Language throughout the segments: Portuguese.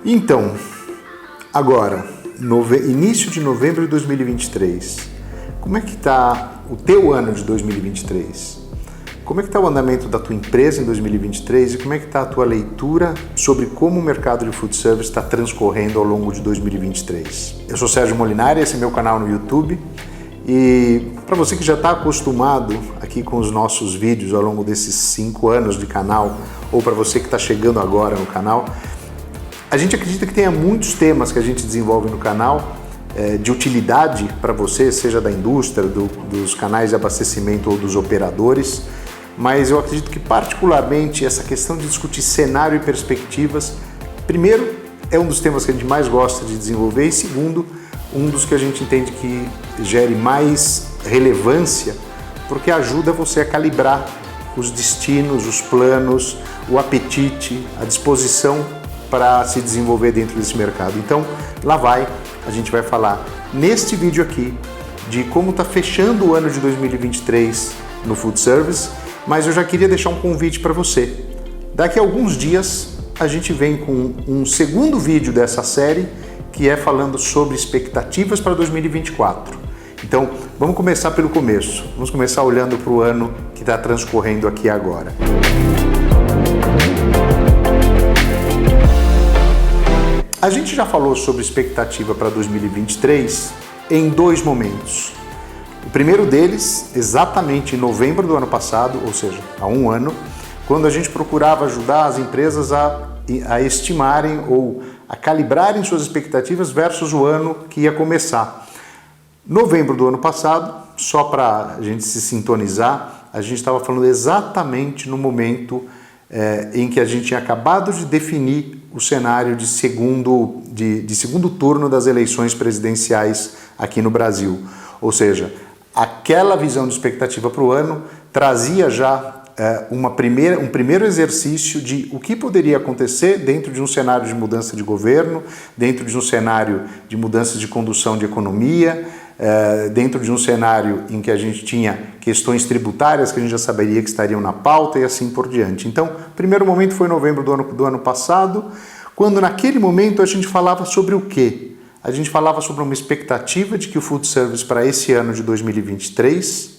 Então, agora, início de novembro de 2023, como é que está o teu ano de 2023? Como é que está o andamento da tua empresa em 2023 e como é que está a tua leitura sobre como o mercado de food service está transcorrendo ao longo de 2023? Eu sou Sérgio Molinari, esse é meu canal no YouTube e para você que já está acostumado aqui com os nossos vídeos ao longo desses 5 anos de canal ou para você que está chegando agora no canal, a gente acredita que tenha muitos temas que a gente desenvolve no canal de utilidade para você, seja da indústria, dos canais de abastecimento ou dos operadores, mas eu acredito que particularmente essa questão de discutir cenário e perspectivas, primeiro, é um dos temas que a gente mais gosta de desenvolver e segundo, um dos que a gente entende que gere mais relevância, porque ajuda você a calibrar os destinos, os planos, o apetite, a disposição para se desenvolver dentro desse mercado. Então, a gente vai falar neste vídeo aqui de como está fechando o ano de 2023 no Food Service, mas eu já queria deixar um convite para você. Daqui a alguns dias a gente vem com um segundo vídeo dessa série que é falando sobre expectativas para 2024. Então, vamos começar pelo começo. Vamos começar olhando para o ano que está transcorrendo aqui agora. A gente já falou sobre expectativa para 2023 em 2 momentos. O primeiro deles, exatamente em novembro do ano passado, ou seja, há 1 ano, quando a gente procurava ajudar as empresas a estimarem ou a calibrarem suas expectativas versus o ano que ia começar. Novembro do ano passado, só para a gente se sintonizar, a gente estava falando exatamente no momento em que a gente tinha acabado de definir o cenário de segundo turno das eleições presidenciais aqui no Brasil. Ou seja, aquela visão de expectativa para o ano trazia já um primeiro exercício de o que poderia acontecer dentro de um cenário de mudança de governo, dentro de um cenário de mudança de condução de economia, dentro de um cenário em que a gente tinha questões tributárias que a gente já saberia que estariam na pauta e assim por diante. Então, o primeiro momento foi em novembro do ano passado, quando naquele momento a gente falava sobre o quê? A gente falava sobre uma expectativa de que o food service para esse ano de 2023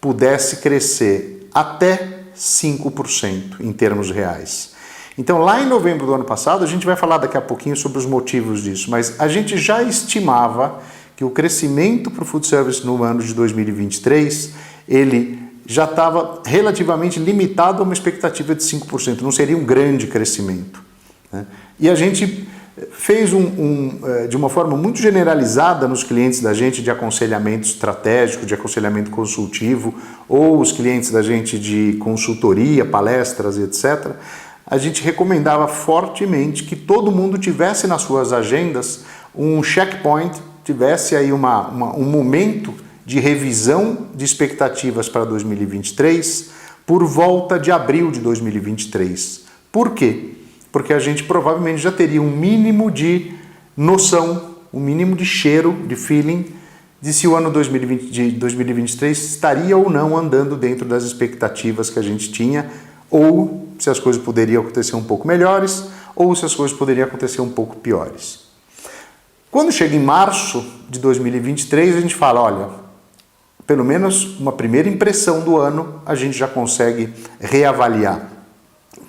pudesse crescer até 5% em termos reais. Então, lá em novembro do ano passado, a gente vai falar daqui a pouquinho sobre os motivos disso, mas a gente já estimava que o crescimento para o food service no ano de 2023, ele já estava relativamente limitado a uma expectativa de 5%, não seria um grande crescimento, né? E a gente fez de uma forma muito generalizada nos clientes da gente de aconselhamento estratégico, de aconselhamento consultivo, ou os clientes da gente de consultoria, palestras, etc., a gente recomendava fortemente que todo mundo tivesse nas suas agendas um checkpoint, tivesse aí um momento de revisão de expectativas para 2023 por volta de abril de 2023. Por quê? Porque a gente provavelmente já teria um mínimo de noção, um mínimo de cheiro, de feeling, de se o ano de 2023 estaria ou não andando dentro das expectativas que a gente tinha, ou se as coisas poderiam acontecer um pouco melhores, ou se as coisas poderiam acontecer um pouco piores. Quando chega em março de 2023, a gente fala, olha, pelo menos uma primeira impressão do ano a gente já consegue reavaliar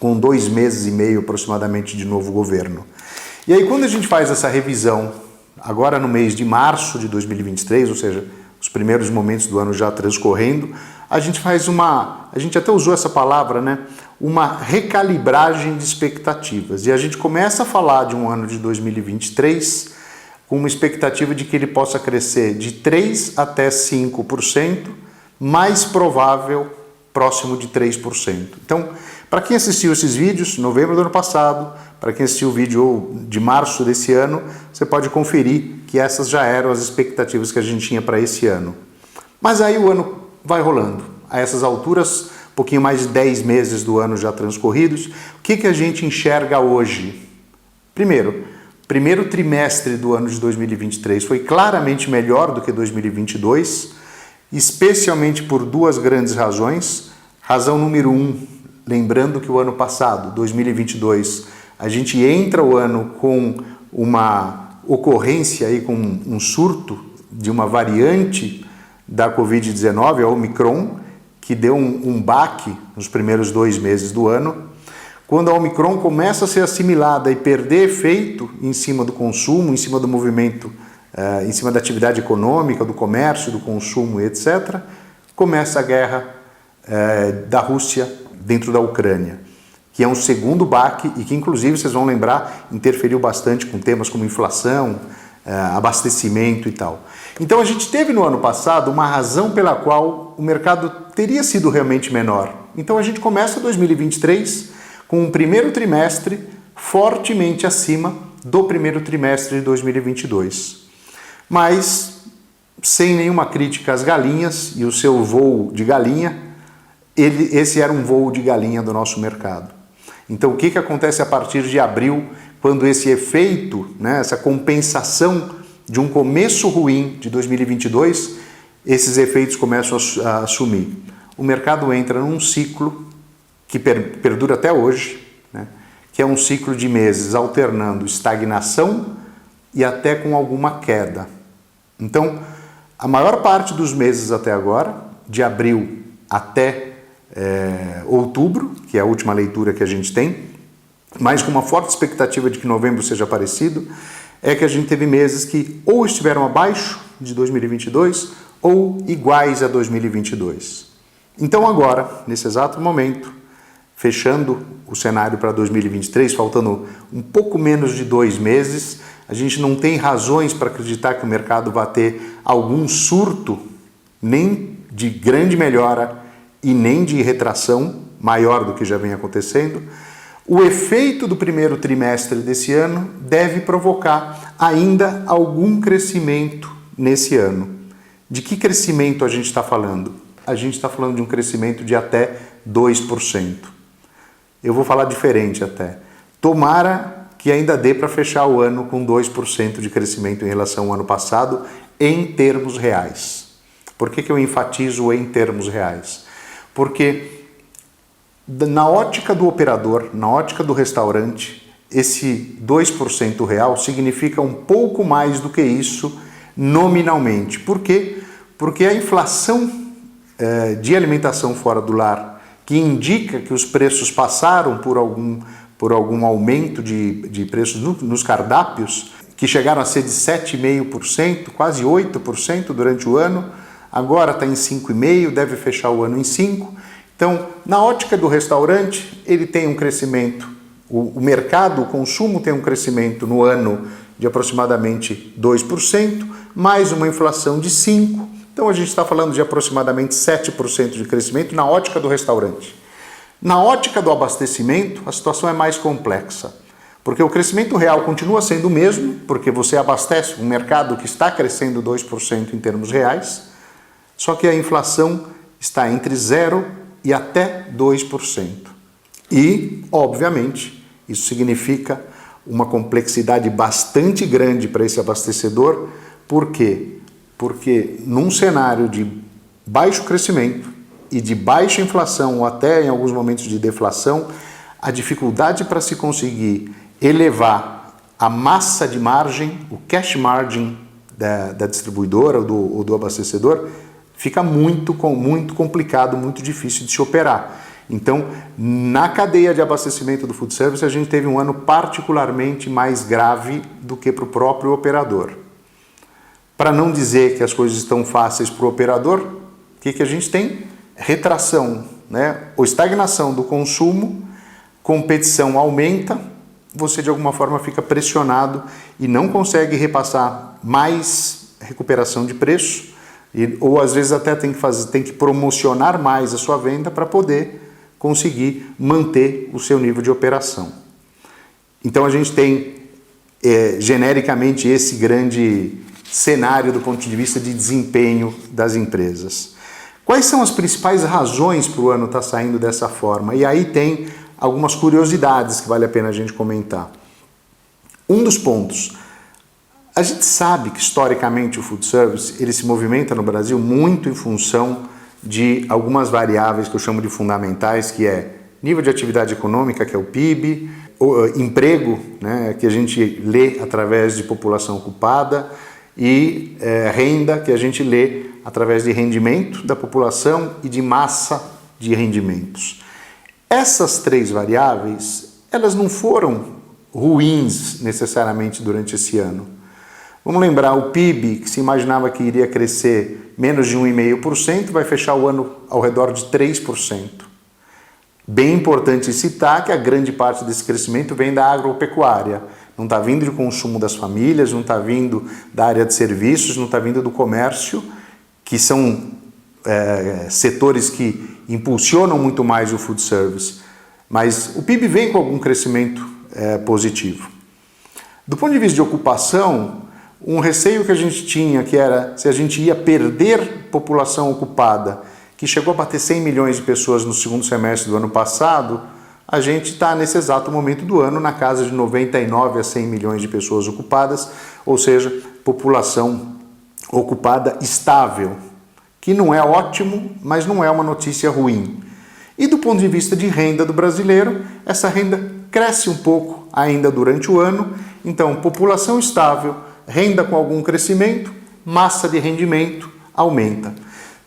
com 2 meses e meio aproximadamente de novo governo. E aí quando a gente faz essa revisão, agora no mês de março de 2023, ou seja, os primeiros momentos do ano já transcorrendo, a gente faz a gente até usou essa palavra, né? Uma recalibragem de expectativas. E a gente começa a falar de um ano de 2023 com uma expectativa de que ele possa crescer de 3% até 5%, mais provável, próximo de 3%. Então, para quem assistiu esses vídeos, novembro do ano passado, para quem assistiu o vídeo de março desse ano, você pode conferir que essas já eram as expectativas que a gente tinha para esse ano. Mas aí o ano vai rolando. A essas alturas, um pouquinho mais de 10 meses do ano já transcorridos, o que a gente enxerga hoje? Primeiro trimestre do ano de 2023 foi claramente melhor do que 2022, especialmente por 2 grandes razões. Razão número 1, lembrando que o ano passado, 2022, A gente entra o ano com uma ocorrência aí, com um surto de uma variante da Covid-19, a Omicron, que deu um baque nos primeiros 2 meses do ano. Quando a Omicron começa a ser assimilada e perder efeito em cima do consumo, em cima do movimento, em cima da atividade econômica, do comércio, do consumo, etc., começa a guerra da Rússia dentro da Ucrânia, que é um segundo baque e que, inclusive, vocês vão lembrar, interferiu bastante com temas como inflação, abastecimento e tal. Então a gente teve no ano passado uma razão pela qual o mercado teria sido realmente menor. Então a gente começa 2023 com um primeiro trimestre fortemente acima do primeiro trimestre de 2022. Mas sem nenhuma crítica às galinhas e o seu voo de galinha, esse era um voo de galinha do nosso mercado. Então o que acontece a partir de abril, quando esse efeito, essa compensação de um começo ruim de 2022, esses efeitos começam a assumir? O mercado entra num ciclo que perdura até hoje, que é um ciclo de meses alternando estagnação e até com alguma queda. Então, a maior parte dos meses até agora, de abril até outubro, que é a última leitura que a gente tem, mas com uma forte expectativa de que novembro seja parecido, é que a gente teve meses que ou estiveram abaixo de 2022 ou iguais a 2022. Então agora, nesse exato momento, fechando o cenário para 2023, faltando um pouco menos de 2 meses, a gente não tem razões para acreditar que o mercado vai ter algum surto, nem de grande melhora e nem de retração maior do que já vem acontecendo. O efeito do primeiro trimestre desse ano deve provocar ainda algum crescimento nesse ano. De que crescimento a gente está falando? A gente está falando de um crescimento de até 2%. Eu vou falar diferente até. Tomara que ainda dê para fechar o ano com 2% de crescimento em relação ao ano passado em termos reais. Por que eu enfatizo em termos reais? Porque na ótica do operador, na ótica do restaurante, esse 2% real significa um pouco mais do que isso nominalmente. Por quê? Porque a inflação de alimentação fora do lar, que indica que os preços passaram por algum aumento de preços nos cardápios, que chegaram a ser de 7,5%, quase 8% durante o ano, agora está em 5,5%, deve fechar o ano em 5%. Então, na ótica do restaurante, ele tem um crescimento, o mercado, o consumo tem um crescimento no ano de aproximadamente 2%, mais uma inflação de 5%. Então, a gente está falando de aproximadamente 7% de crescimento na ótica do restaurante. Na ótica do abastecimento, a situação é mais complexa, porque o crescimento real continua sendo o mesmo, porque você abastece um mercado que está crescendo 2% em termos reais, só que a inflação está entre 0% e até 2%. E, obviamente, isso significa uma complexidade bastante grande para esse abastecedor. Por quê? Porque num cenário de baixo crescimento e de baixa inflação, ou até em alguns momentos de deflação, a dificuldade para se conseguir elevar a massa de margem, o cash margin da distribuidora ou do abastecedor, fica muito complicado, muito difícil de se operar. Então, na cadeia de abastecimento do food service, a gente teve um ano particularmente mais grave do que para o próprio operador. Para não dizer que as coisas estão fáceis para o operador, o que a gente tem? Retração, ou estagnação do consumo, competição aumenta, você de alguma forma fica pressionado e não consegue repassar mais recuperação de preço, ou às vezes até tem que promocionar mais a sua venda para poder conseguir manter o seu nível de operação. Então a gente tem genericamente esse grande cenário do ponto de vista de desempenho das empresas. Quais são as principais razões para o ano estar saindo dessa forma? E aí tem algumas curiosidades que vale a pena a gente comentar. Um dos pontos, a gente sabe que historicamente o food service ele se movimenta no Brasil muito em função de algumas variáveis que eu chamo de fundamentais, que é nível de atividade econômica, que é o PIB, emprego, né, que a gente lê através de população ocupada, e renda, que a gente lê através de rendimento da população e de massa de rendimentos. Essas três variáveis, elas não foram ruins necessariamente durante esse ano. Vamos lembrar, o PIB, que se imaginava que iria crescer menos de 1,5%, vai fechar o ano ao redor de 3%. Bem importante citar que a grande parte desse crescimento vem da agropecuária. Não está vindo de consumo das famílias, não está vindo da área de serviços, não está vindo do comércio, que são setores que impulsionam muito mais o food service. Mas o PIB vem com algum crescimento positivo. Do ponto de vista de ocupação, um receio que a gente tinha, que era se a gente ia perder população ocupada, que chegou a bater 100 milhões de pessoas no segundo semestre do ano passado, a gente está nesse exato momento do ano na casa de 99 a 100 milhões de pessoas ocupadas, ou seja, população ocupada estável, que não é ótimo, mas não é uma notícia ruim. E do ponto de vista de renda do brasileiro, essa renda cresce um pouco ainda durante o ano, então população estável, renda com algum crescimento, massa de rendimento aumenta.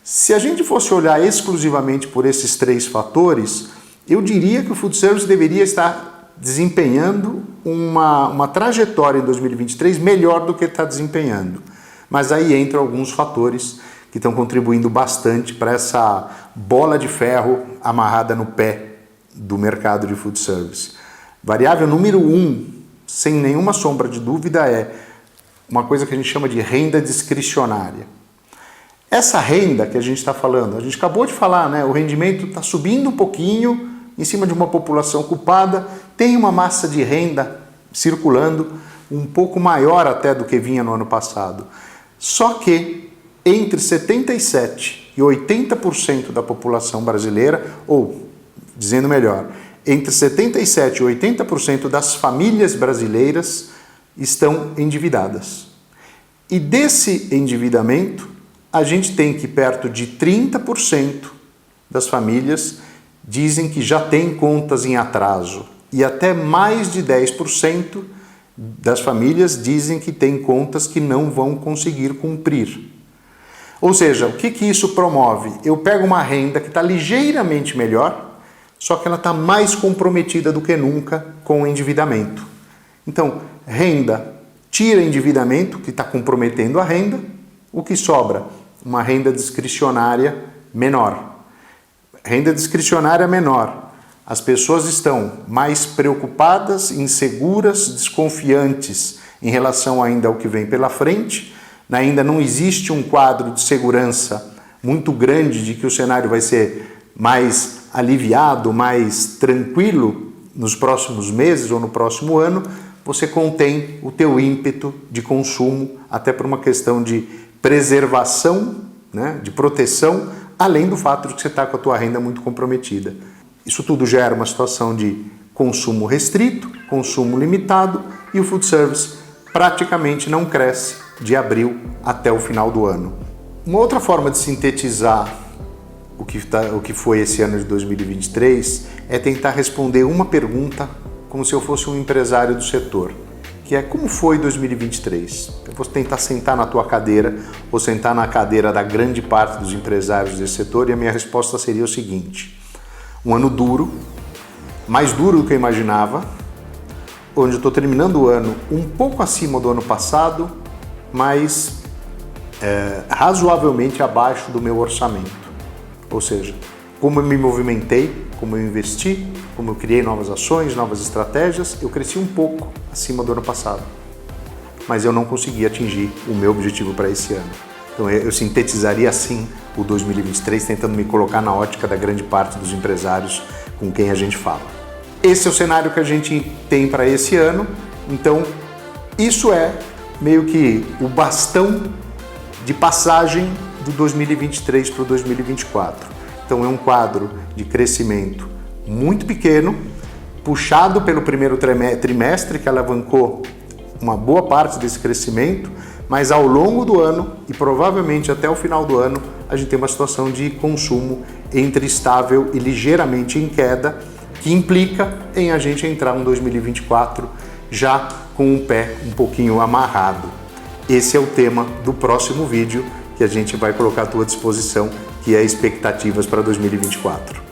Se a gente fosse olhar exclusivamente por esses três fatores, eu diria que o food service deveria estar desempenhando uma trajetória em 2023 melhor do que está desempenhando. Mas aí entram alguns fatores que estão contribuindo bastante para essa bola de ferro amarrada no pé do mercado de food service. Variável número 1, sem nenhuma sombra de dúvida, é uma coisa que a gente chama de renda discricionária. Essa renda que a gente está falando, a gente acabou de falar, né? O rendimento está subindo um pouquinho em cima de uma população ocupada, tem uma massa de renda circulando um pouco maior até do que vinha no ano passado. Só que entre 77% e 80% da população brasileira, ou dizendo melhor, entre 77% e 80% das famílias brasileiras estão endividadas. E desse endividamento, a gente tem que perto de 30% das famílias dizem que já tem contas em atraso e até mais de 10% das famílias dizem que tem contas que não vão conseguir cumprir. Ou seja, o que isso promove? Eu pego uma renda que está ligeiramente melhor, só que ela está mais comprometida do que nunca com o endividamento. Então, renda tira endividamento, que está comprometendo a renda, o que sobra? Uma renda discricionária menor. Renda discricionária menor. As pessoas estão mais preocupadas, inseguras, desconfiantes em relação ainda ao que vem pela frente. Ainda não existe um quadro de segurança muito grande de que o cenário vai ser mais aliviado, mais tranquilo nos próximos meses ou no próximo ano. Você contém o teu ímpeto de consumo, até por uma questão de preservação, né, de proteção, além do fato de que você está com a tua renda muito comprometida. Isso tudo gera uma situação de consumo restrito, consumo limitado, e o food service praticamente não cresce de abril até o final do ano. Uma outra forma de sintetizar o que foi esse ano de 2023 é tentar responder uma pergunta como se eu fosse um empresário do setor, que é: como foi 2023? Eu vou tentar sentar na tua cadeira ou sentar na cadeira da grande parte dos empresários desse setor, e a minha resposta seria o seguinte: um ano duro, mais duro do que eu imaginava, onde eu estou terminando o ano um pouco acima do ano passado, mas razoavelmente abaixo do meu orçamento. Ou seja, como eu me movimentei, como eu investi, como eu criei novas ações, novas estratégias, eu cresci um pouco acima do ano passado. Mas eu não consegui atingir o meu objetivo para esse ano. Então eu sintetizaria assim o 2023, tentando me colocar na ótica da grande parte dos empresários com quem a gente fala. Esse é o cenário que a gente tem para esse ano. Então isso é meio que o bastão de passagem do 2023 para o 2024. Então é um quadro de crescimento muito pequeno, puxado pelo primeiro trimestre, que alavancou uma boa parte desse crescimento, mas ao longo do ano e provavelmente até o final do ano, a gente tem uma situação de consumo entre estável e ligeiramente em queda, que implica em a gente entrar em 2024 já com um pé um pouquinho amarrado. Esse é o tema do próximo vídeo que a gente vai colocar à tua disposição, que é expectativas para 2024.